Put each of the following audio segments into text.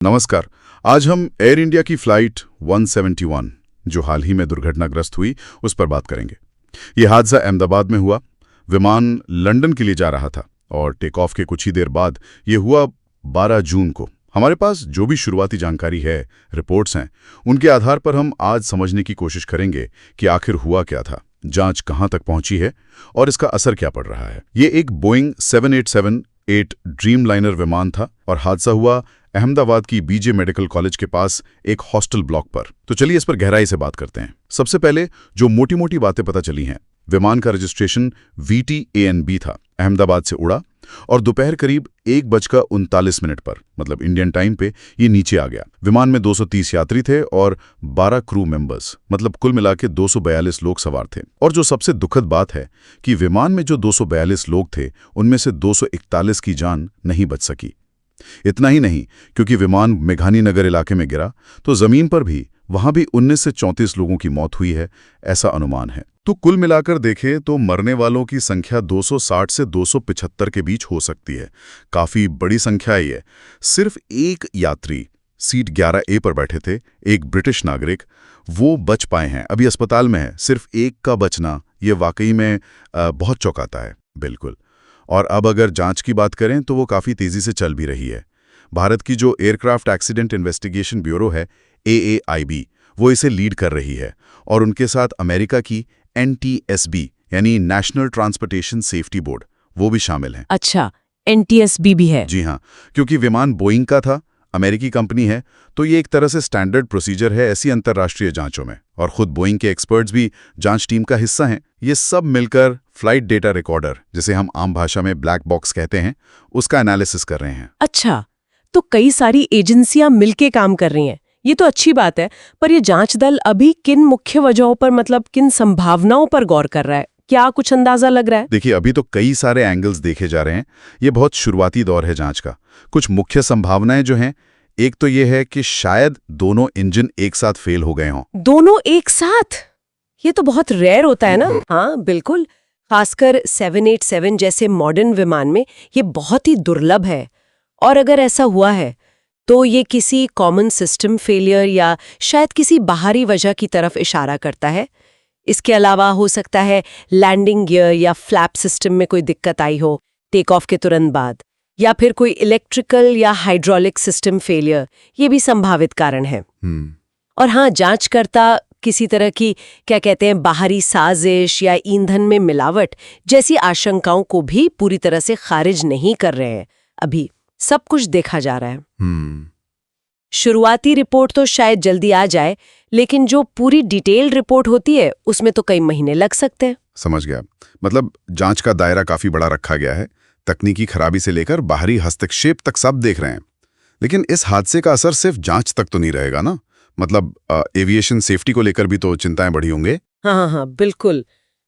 नमस्कार। आज हम एयर इंडिया की फ्लाइट 171 जो हाल ही में दुर्घटनाग्रस्त हुई उस पर बात करेंगे। ये हादसा अहमदाबाद में हुआ। विमान लंदन के लिए जा रहा था और टेक ऑफ के कुछ ही देर बाद ये हुआ 12 जून को। हमारे पास जो भी शुरुआती जानकारी है, रिपोर्ट्स हैं, उनके आधार पर हम आज समझने की कोशिश करेंगे कि आखिर हुआ क्या था, जांच कहां तक पहुंची है और इसका असर क्या पड़ रहा है। ये एक बोइंग 787-8 ड्रीमलाइनर विमान था और हादसा हुआ अहमदाबाद की बीजे मेडिकल कॉलेज के पास एक हॉस्टल ब्लॉक पर। तो चलिए इस पर गहराई से बात करते हैं। सबसे पहले जो मोटी मोटी बातें पता चली हैं, विमान का रजिस्ट्रेशन VTANB था, अहमदाबाद से उड़ा और दोपहर करीब 1:39 पर, मतलब इंडियन टाइम पे, ये नीचे आ गया। विमान में 230 यात्री थे और 12 क्रू मेंबर्स, मतलब कुल मिला के 242 लोग सवार थे। और जो सबसे दुखद बात है कि विमान में जो 242 लोग थे, उनमें से 241 की जान नहीं बच सकी। इतना ही नहीं, क्योंकि विमान मेघानी नगर इलाके में गिरा तो जमीन पर भी वहां भी 19 से 34 लोगों की मौत हुई है, ऐसा अनुमान है। तो कुल मिलाकर देखें तो मरने वालों की संख्या 260 से 275 के बीच हो सकती है। काफी बड़ी संख्या है ये। सिर्फ एक यात्री सीट 11A पर बैठे थे, एक ब्रिटिश नागरिक, वो बच पाए हैं, अभी अस्पताल में है। सिर्फ एक का बचना ये वाकई में बहुत चौंकाता है। बिल्कुल। और अब अगर जांच की बात करें तो वो काफ़ी तेज़ी से चल भी रही है। भारत की जो एयरक्राफ्ट एक्सीडेंट इन्वेस्टिगेशन ब्यूरो है, AAIB, वो इसे लीड कर रही है और उनके साथ अमेरिका की NTSB यानी नेशनल ट्रांसपोर्टेशन सेफ्टी बोर्ड, वो भी शामिल हैं। अच्छा, NTSB भी है? जी हाँ, क्योंकि विमान बोइंग का था, अमेरिकी कंपनी है, तो ये एक तरह से स्टैंडर्ड प्रोसीजर है ऐसी अंतर्राष्ट्रीय जांचों में। और खुद बोइंग के एक्सपर्ट्स भी जांच टीम का हिस्सा हैं। ये सब मिलकर फ्लाइट डेटा रिकॉर्डर, जिसे हम आम भाषा में ब्लैक बॉक्स कहते हैं, उसका एनालिसिस कर रहे हैं। अच्छा, तो कई सारी एजेंसियां मिलके काम कर रही हैं, ये तो अच्छी बात है। पर ये जांच दल अभी किन मुख्य वजहों पर, मतलब किन संभावनाओं पर गौर कर रहा है? क्या कुछ अंदाजा लग रहा है? देखिए, अभी तो कई सारे एंगल्स देखे जा रहे हैं। ये बहुत शुरुआती दौर है जांच का। कुछ मुख्य संभावनाएं जो हैं, एक तो ये है कि शायद दोनों इंजन एक साथ फेल हो गए हों। दोनों एक साथ? ये तो बहुत रेयर होता है ना। हाँ बिल्कुल, खासकर 787 जैसे मॉडर्न विमान में ये बहुत ही दुर्लभ है। और अगर ऐसा हुआ है तो ये किसी कॉमन सिस्टम फेलियर या शायद किसी बाहरी वजह की तरफ इशारा करता है। इसके अलावा हो सकता है लैंडिंग गियर या फ्लैप सिस्टम में कोई दिक्कत आई हो टेक ऑफ के तुरंत बाद, या फिर कोई इलेक्ट्रिकल या हाइड्रोलिक सिस्टम फेलियर, ये भी संभावित कारण है। और हाँ, जांचकर्ता किसी तरह की क्या कहते हैं बाहरी साजिश या ईंधन में मिलावट जैसी आशंकाओं को भी पूरी तरह से खारिज नहीं कर रहे हैं। अभी सब कुछ देखा जा रहा है। शुरुआती रिपोर्ट तो शायद जल्दी आ जाए, लेकिन जो पूरी डिटेल रिपोर्ट होती है उसमें तो कई महीने लग सकते हैं। समझ गया। मतलब जांच का दायरा काफी बड़ा रखा गया है। तकनीकी खराबी से लेकर बाहरी हस्तक्षेप तक सब देख रहे हैं। लेकिन इस हादसे का असर सिर्फ जांच तक तो नहीं रहेगा ना। मतलब एविएशन सेफ्टी को लेकर भी तो चिंताएं बढ़ी होंगे। हाँ, बिल्कुल।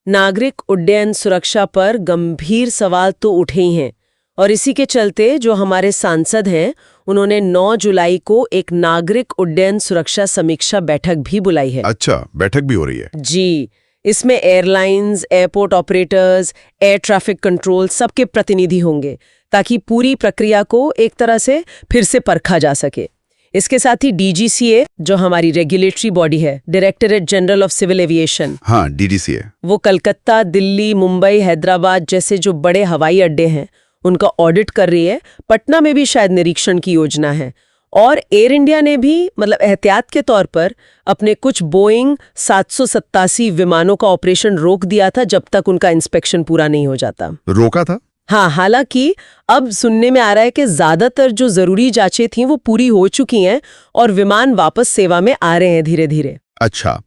नागरिक उड्डयन सुरक्षा पर गंभीर सवाल तो उठे ही हैं। और इसी के चलते जो हमारे सांसद हैं, उन्होंने 9 जुलाई को एक नागरिक उड्डयन सुरक्षा समीक्षा बैठक भी बुलाई है। अच्छा, बैठक भी हो रही है? जी, इसमें airlines, airport operators, air traffic control सबके प्रतिनिधि होंगे, ताकि पूरी प्रक्रिया को एक तरह से फिर से परखा जा सके। इसके साथ ही DGCA, जो हमारी रेगुलेटरी बॉडी है, directorate general of civil aviation, हाँ DGCA, वो कलकत्ता, दिल्ली, मुंबई, हैदराबाद जैसे जो बड़े हवाई अड्डे हैं उनका ऑडिट कर रही है। पटना में भी शायद निरीक्षण की योजना है। और एयर इंडिया ने भी मतलब एहतियात के तौर पर अपने कुछ बोइंग 787 विमानों का ऑपरेशन रोक दिया था जब तक उनका इंस्पेक्शन पूरा नहीं हो जाता। रोका था? हाँ, हालांकि अब सुनने में आ रहा है कि ज्यादातर जो जरूरी जांचें थीं वो पूरी हो चुकी हैं और विमान वापस सेवा में आ रहे हैं धीरे धीरे। अच्छा,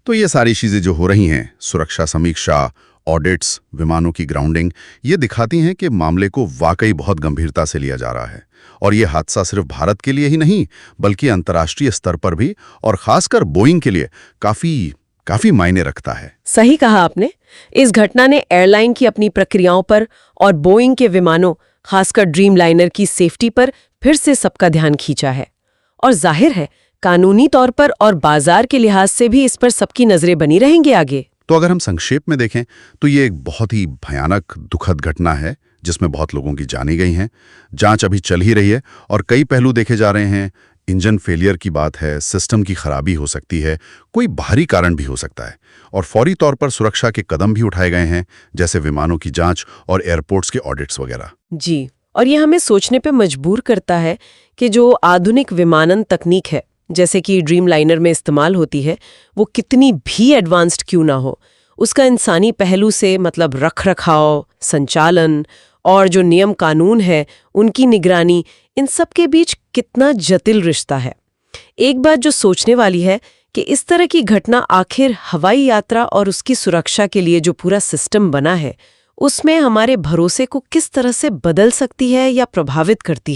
तो ये सारी चीजें जो हो रही हैं, सुरक्षा समीक्षा, ऑडिट्स, विमानों की ग्राउंडिंग, ये दिखाती हैं कि मामले को वाकई बहुत गंभीरता से लिया जा रहा है। और ये हादसा सिर्फ भारत के लिए ही नहीं, बल्कि अंतर्राष्ट्रीय स्तर पर भी और खासकर बोइंग के लिए काफी मायने रखता है। सही कहा आपने। इस घटना ने एयरलाइन की अपनी प्रक्रियाओं पर और बोइंग के विमानों, खासकर ड्रीमलाइनर की सेफ्टी पर फिर से सबका ध्यान खींचा है। और जाहिर है कानूनी तौर पर और बाजार के लिहाज से भी इस पर सबकी नजरें बनी रहेंगी आगे। तो अगर हम संक्षेप में देखें तो ये एक बहुत ही भयानक, दुखद घटना है जिसमें बहुत लोगों की जानें गई हैं। जांच अभी चल ही रही है और कई पहलू देखे जा रहे हैं। इंजन फेलियर की बात है, सिस्टम की खराबी हो सकती है, कोई बाहरी कारण भी हो सकता है। और फौरी तौर पर सुरक्षा के कदम भी उठाए गए हैं, जैसे विमानों की जांच और एयरपोर्ट्स के ऑडिट्स वगैरह। जी, और ये हमें सोचने पे मजबूर करता है कि जो आधुनिक विमानन तकनीक है, जैसे कि ड्रीमलाइनर में इस्तेमाल होती है, वो कितनी भी एडवांस्ड क्यों ना हो, उसका इंसानी पहलू से मतलब रख-रखाव, संचालन और जो नियम कानून है, उनकी निगरानी, इन सब के बीच कितना जटिल रिश्ता है। एक बात जो सोचने वाली है कि इस तरह की घटना आखिर हवाई यात्रा और उसकी सुरक्षा के लिए जो पूरा सिस्टम बना है, उसमें हमारे भरोसे को किस तरह से बदल सकती है या प्रभावित करती है।